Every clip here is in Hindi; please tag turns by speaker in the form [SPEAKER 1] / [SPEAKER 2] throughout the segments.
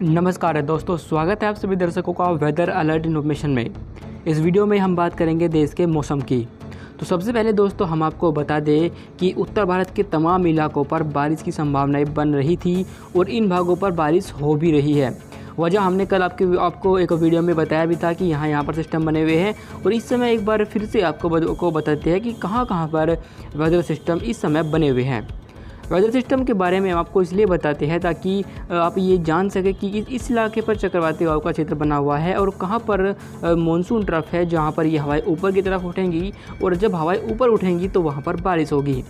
[SPEAKER 1] नमस्कार दोस्तों, स्वागत है आप सभी दर्शकों का वेदर अलर्ट इन्फॉर्मेशन में। इस वीडियो में हम बात करेंगे देश के मौसम की। तो सबसे पहले दोस्तों हम आपको बता दें कि उत्तर भारत के तमाम इलाकों पर बारिश की संभावनाएं बन रही थी और इन भागों पर बारिश हो भी रही है। वजह हमने कल आपको एक वीडियो में बताया भी था कि यहाँ पर सिस्टम बने हुए हैं और इस समय एक बार फिर से आपको बताते हैं कि कहाँ पर वेदर सिस्टम इस समय बने हुए हैं। वेदर सिस्टम के बारे में हम आपको इसलिए बताते हैं ताकि आप ये जान सकें कि इस इलाके पर चक्रवाती हवाओं का क्षेत्र बना हुआ है और कहाँ पर मानसून ट्रफ है जहाँ पर ये हवाएं ऊपर की तरफ उठेंगी और जब हवाएं ऊपर उठेंगी तो वहाँ पर बारिश होगी।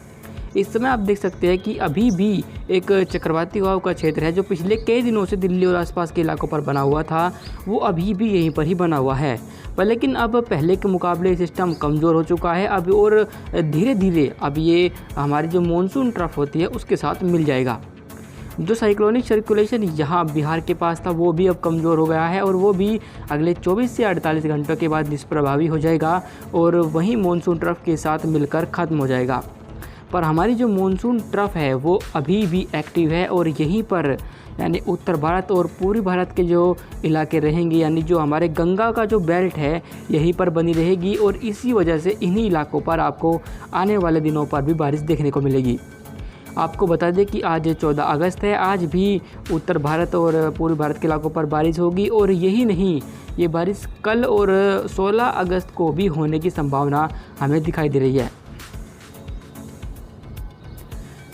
[SPEAKER 1] इस समय आप देख सकते हैं कि अभी भी एक चक्रवाती हवाओं का क्षेत्र है जो पिछले कई दिनों से दिल्ली और आसपास के इलाकों पर बना हुआ था, वो अभी भी यहीं पर ही बना हुआ है। पर लेकिन अब पहले के मुकाबले सिस्टम कमज़ोर हो चुका है अब और धीरे धीरे अब ये हमारी जो मानसून ट्रफ होती है उसके साथ मिल जाएगा। जो साइक्लोनिक सर्कुलेशन यहाँ बिहार के पास था वो भी अब कमज़ोर हो गया है और वो भी अगले 24 से 48 घंटों के बाद निष्प्रभावी हो जाएगा और वहीं मानसून ट्रफ के साथ मिलकर ख़त्म हो जाएगा। पर हमारी जो मानसून ट्रफ है वो अभी भी एक्टिव है और यहीं पर यानी उत्तर भारत और पूर्वी भारत के जो इलाके रहेंगे, यानी जो हमारे गंगा का जो बेल्ट है यहीं पर बनी रहेगी और इसी वजह से इन्हीं इलाकों पर आपको आने वाले दिनों पर भी बारिश देखने को मिलेगी। आपको बता दें कि आज 14 अगस्त है, आज भी उत्तर भारत और पूर्वी भारत के इलाकों पर बारिश होगी और यही नहीं, ये बारिश कल और 16 अगस्त को भी होने की संभावना हमें दिखाई दे रही है।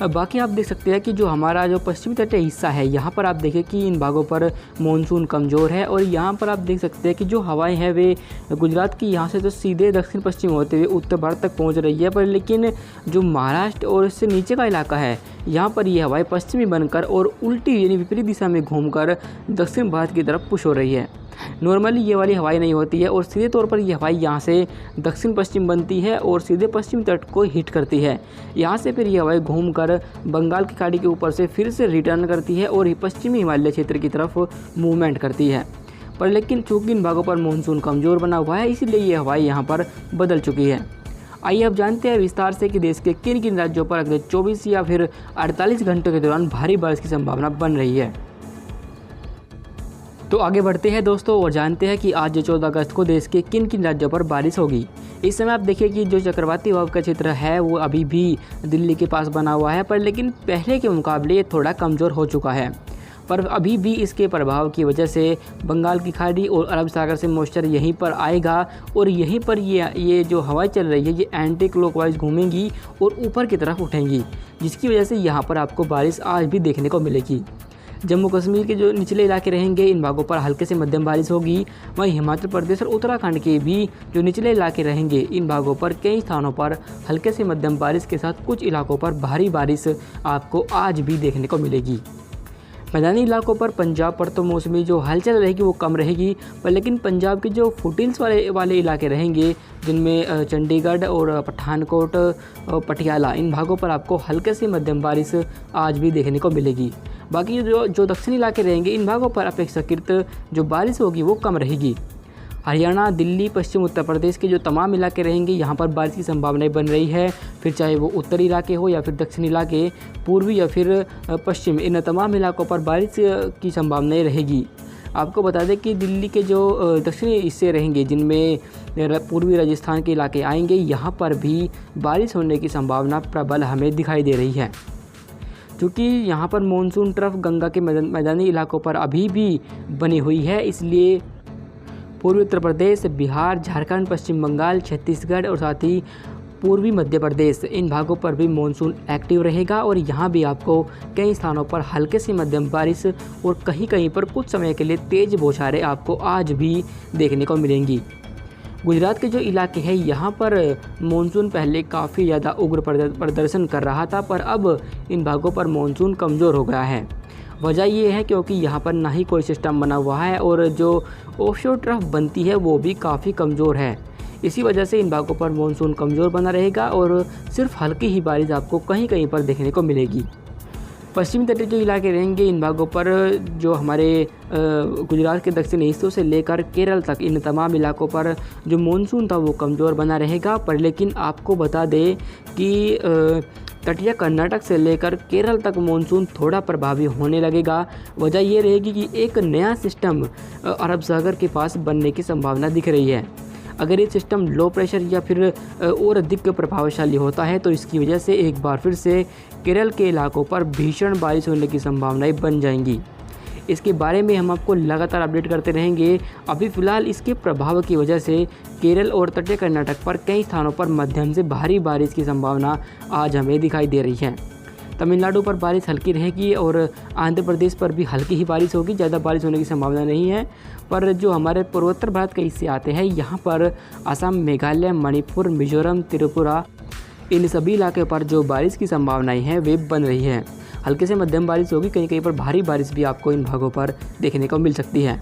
[SPEAKER 1] बाकी आप देख सकते हैं कि जो हमारा जो पश्चिमी तटीय हिस्सा है यहाँ पर आप देखें कि इन भागों पर मानसून कमज़ोर है और यहाँ पर आप देख सकते हैं कि जो हवाएं हैं वे गुजरात की यहाँ से तो सीधे दक्षिण पश्चिम होते हुए उत्तर भारत तक पहुँच रही है, पर लेकिन जो महाराष्ट्र और इससे नीचे का इलाका है यहाँ पर ये हवाएं पश्चिमी बनकर और उल्टी यानी विपरीत दिशा में घूमकर दक्षिण भारत की तरफ पुश हो रही है। नॉर्मली ये वाली हवाएं नहीं होती है और सीधे तौर पर ये हवाएं यहाँ से दक्षिण पश्चिम बनती है और सीधे पश्चिमी तट को हिट करती है। यहाँ से फिर ये हवाएं घूमकर बंगाल की खाड़ी के ऊपर से फिर से रिटर्न करती है और पश्चिमी हिमालय क्षेत्र की तरफ मूवमेंट करती है। पर लेकिन चूँकि इन भागों पर मानसून कमज़ोर बना हुआ है इसलिए ये हवाएं यहाँ पर बदल चुकी है। आइए अब जानते हैं विस्तार से कि देश के किन किन राज्यों पर अगले 24 या फिर 48 घंटों के दौरान भारी बारिश की संभावना बन रही है। तो आगे बढ़ते हैं दोस्तों और जानते हैं कि आज 14 अगस्त को देश के किन किन राज्यों पर बारिश होगी। इस समय आप देखिए कि जो चक्रवाती हवाओं का क्षेत्र है वो अभी भी दिल्ली के पास बना हुआ है, पर लेकिन पहले के मुकाबले ये थोड़ा कमज़ोर हो चुका है। पर अभी भी इसके प्रभाव की वजह से बंगाल की खाड़ी और अरब सागर से मॉइस्चर यहीं पर आएगा और यहीं पर ये जो हवाएं चल रही है ये एंटी क्लॉकवाइज घूमेंगी और ऊपर की तरफ उठेंगी, जिसकी वजह से यहाँ पर आपको बारिश आज भी देखने को मिलेगी। जम्मू कश्मीर के जो निचले इलाके रहेंगे इन भागों पर हल्के से मध्यम बारिश होगी। वहीं हिमाचल प्रदेश और उत्तराखंड के भी जो निचले इलाके रहेंगे इन भागों पर कई स्थानों पर हल्के से मध्यम बारिश के साथ कुछ इलाकों पर भारी बारिश आपको आज भी देखने को मिलेगी। मैदानी इलाकों पर पंजाब पर तो मौसमी जो हलचल रहेगी वो कम रहेगी, पर लेकिन पंजाब के जो फुटहिल्स वाले इलाके रहेंगे जिनमें चंडीगढ़ और पठानकोट और पटियाला इन भागों पर आपको हल्के से मध्यम बारिश आज भी देखने को मिलेगी। बाकी जो दक्षिणी इलाके रहेंगे इन भागों पर अपेक्षाकृत जो बारिश होगी वो कम रहेगी। हरियाणा, दिल्ली, पश्चिम उत्तर प्रदेश के जो तमाम इलाके रहेंगे यहाँ पर बारिश की संभावनाएं बन रही है, फिर चाहे वो उत्तरी इलाके हो या फिर दक्षिणी इलाके, पूर्वी या फिर पश्चिम, इन तमाम इलाकों पर बारिश की संभावनाएं रहेगी। आपको बता दें कि दिल्ली के जो दक्षिणी हिस्से रहेंगे जिनमें पूर्वी राजस्थान के इलाके आएंगे यहाँ पर भी बारिश होने की संभावना प्रबल हमें दिखाई दे रही है। क्योंकि यहाँ पर मानसून ट्रफ गंगा के मैदानी इलाकों पर अभी भी बनी हुई है, इसलिए पूर्वी उत्तर प्रदेश, बिहार, झारखंड, पश्चिम बंगाल, छत्तीसगढ़ और साथ ही पूर्वी मध्य प्रदेश इन भागों पर भी मानसून एक्टिव रहेगा और यहाँ भी आपको कई स्थानों पर हल्के से मध्यम बारिश और कहीं कहीं पर कुछ समय के लिए तेज़ बौछारें आपको आज भी देखने को मिलेंगी। गुजरात के जो इलाके हैं यहाँ पर मानसून पहले काफ़ी ज़्यादा उग्र प्रदर्शन कर रहा था, पर अब इन भागों पर मानसून कमज़ोर हो गया है। वजह ये है क्योंकि यहाँ पर ना ही कोई सिस्टम बना हुआ है और जो ऑफशोर ट्रफ बनती है वो भी काफ़ी कमज़ोर है। इसी वजह से इन भागों पर मानसून कमज़ोर बना रहेगा और सिर्फ हल्की ही बारिश आपको कहीं कहीं पर देखने को मिलेगी। पश्चिमी तटीय जो इलाके रहेंगे इन भागों पर जो हमारे गुजरात के दक्षिणी हिस्सों से लेकर केरल तक इन तमाम इलाकों पर जो मानसून था वो कमज़ोर बना रहेगा। पर लेकिन आपको बता दें कि तटीय कर्नाटक से लेकर केरल तक मानसून थोड़ा प्रभावी होने लगेगा। वजह ये रहेगी कि एक नया सिस्टम अरब सागर के पास बनने की संभावना दिख रही है। अगर ये सिस्टम लो प्रेशर या फिर और अधिक प्रभावशाली होता है तो इसकी वजह से एक बार फिर से केरल के इलाकों पर भीषण बारिश होने की संभावनाएं बन जाएंगी। इसके बारे में हम आपको लगातार अपडेट करते रहेंगे। अभी फ़िलहाल इसके प्रभाव की वजह से केरल और तटीय कर्नाटक पर कई स्थानों पर मध्यम से भारी बारिश की संभावना आज हमें दिखाई दे रही है। तमिलनाडु पर बारिश हल्की रहेगी और आंध्र प्रदेश पर भी हल्की ही बारिश होगी, ज़्यादा बारिश होने की संभावना नहीं है। पर जो हमारे पूर्वोत्तर भारत के हिस्से आते हैं यहाँ पर असम, मेघालय, मणिपुर, मिजोरम, त्रिपुरा, इन सभी इलाके पर जो बारिश की संभावनाएं हैं वे बन रही हैं। हल्के से मध्यम बारिश होगी, कहीं कहीं पर भारी बारिश भी आपको इन भागों पर देखने को मिल सकती है।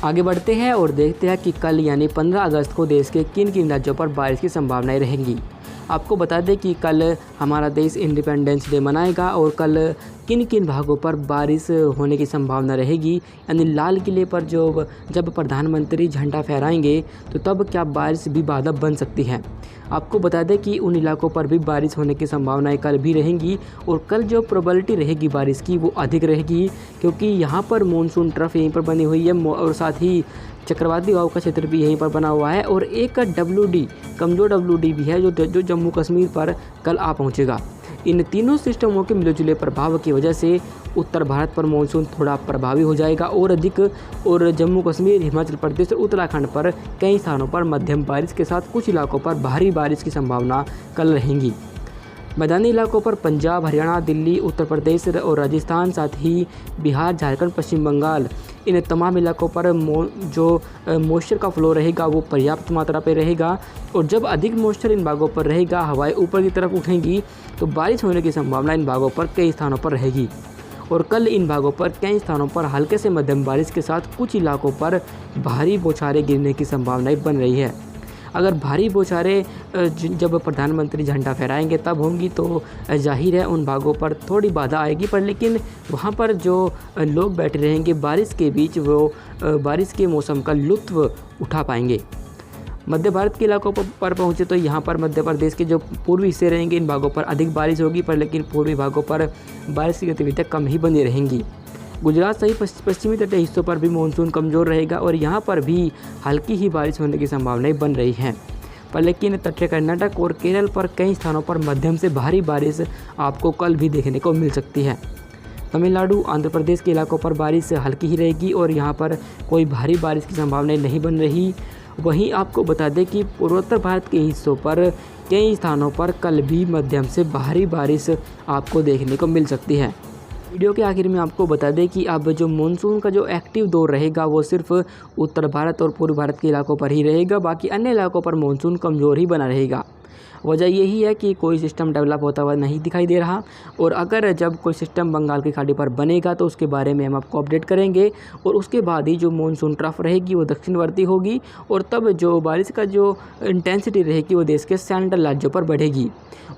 [SPEAKER 1] आगे बढ़ते हैं और देखते हैं कि कल यानी 15 अगस्त को देश के किन किन राज्यों पर बारिश की संभावनाएं रहेंगी। आपको बता दें कि कल हमारा देश इंडिपेंडेंस डे मनाएगा और कल किन किन भागों पर बारिश होने की संभावना रहेगी, यानी लाल किले पर जब प्रधानमंत्री झंडा फहराएंगे तो तब क्या बारिश भी बाधा बन सकती है। आपको बता दें कि उन इलाकों पर भी बारिश होने की संभावनाएं कल भी रहेंगी और कल जो प्रोबेबिलिटी रहेगी बारिश की वो अधिक रहेगी, क्योंकि यहाँ पर मानसून ट्रफ यहीं पर बनी हुई है और साथ ही चक्रवाती वायु का क्षेत्र भी यहीं पर बना हुआ है और एक WD कमज़ोर WD भी है जो जम्मू कश्मीर पर कल आ पहुँचेगा। इन तीनों सिस्टमों के मिले-जुले प्रभाव की वजह से उत्तर भारत पर मानसून थोड़ा प्रभावी हो जाएगा और अधिक, और जम्मू कश्मीर, हिमाचल प्रदेश और उत्तराखंड पर कई स्थानों पर मध्यम बारिश के साथ कुछ इलाकों पर भारी बारिश की संभावना कल रहेंगी। मैदानी इलाकों पर पंजाब, हरियाणा, दिल्ली, उत्तर प्रदेश और राजस्थान, साथ ही बिहार, झारखंड, पश्चिम बंगाल, इन तमाम इलाकों पर जो मॉइस्चर का फ्लो रहेगा वो पर्याप्त मात्रा पे रहेगा और जब अधिक मॉइस्चर इन भागों पर रहेगा, हवाएं ऊपर की तरफ उठेंगी तो बारिश होने की संभावना इन भागों पर कई स्थानों पर रहेगी। और कल इन भागों पर कई स्थानों पर हल्के से मध्यम बारिश के साथ कुछ इलाकों पर भारी बौछारें गिरने की संभावनाएं बन रही है। अगर भारी बौछारें जब प्रधानमंत्री झंडा फहराएंगे तब होंगी तो जाहिर है उन भागों पर थोड़ी बाधा आएगी, पर लेकिन वहाँ पर जो लोग बैठे रहेंगे बारिश के बीच वो बारिश के मौसम का लुत्फ़ उठा पाएंगे। मध्य भारत के इलाकों पर पहुँचे तो यहाँ पर मध्य प्रदेश के जो पूर्वी हिस्से रहेंगे इन भागों पर अधिक बारिश होगी, पर लेकिन पूर्वी भागों पर बारिश की गतिविधियाँ कम ही बनी रहेंगी। गुजरात सहित पश्चिमी तटीय हिस्सों पर भी मानसून कमज़ोर रहेगा और यहाँ पर भी हल्की ही बारिश होने की संभावनाएं बन रही हैं, पर लेकिन तटीय कर्नाटक और केरल पर कई स्थानों पर मध्यम से भारी बारिश आपको कल भी देखने को मिल सकती है। तमिलनाडु, आंध्र प्रदेश के इलाकों पर बारिश हल्की ही रहेगी और यहाँ पर कोई भारी बारिश की संभावनाएं नहीं बन रही। वहीं आपको बता दें कि पूर्वोत्तर भारत के हिस्सों पर कई स्थानों पर कल भी मध्यम से भारी बारिश आपको देखने को मिल सकती है। वीडियो के आखिर में आपको बता दें कि अब जो मानसून का जो एक्टिव दौर रहेगा वो सिर्फ उत्तर भारत और पूर्व भारत के इलाकों पर ही रहेगा, बाकी अन्य इलाकों पर मानसून कमज़ोर ही बना रहेगा। वजह यही है कि कोई सिस्टम डेवलप होता हुआ नहीं दिखाई दे रहा और अगर जब कोई सिस्टम बंगाल की खाड़ी पर बनेगा तो उसके बारे में हम आपको अपडेट करेंगे और उसके बाद ही जो मानसून ट्रफ रहेगी वो दक्षिणवर्ती होगी और तब जो बारिश का जो इंटेंसिटी रहेगी वो देश के सेंट्रल राज्यों पर बढ़ेगी।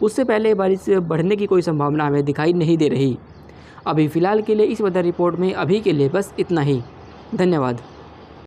[SPEAKER 1] उससे पहले बारिश बढ़ने की कोई संभावना हमें दिखाई नहीं दे रही। अभी फ़िलहाल के लिए इस वेदर रिपोर्ट में अभी के लिए बस इतना ही। धन्यवाद।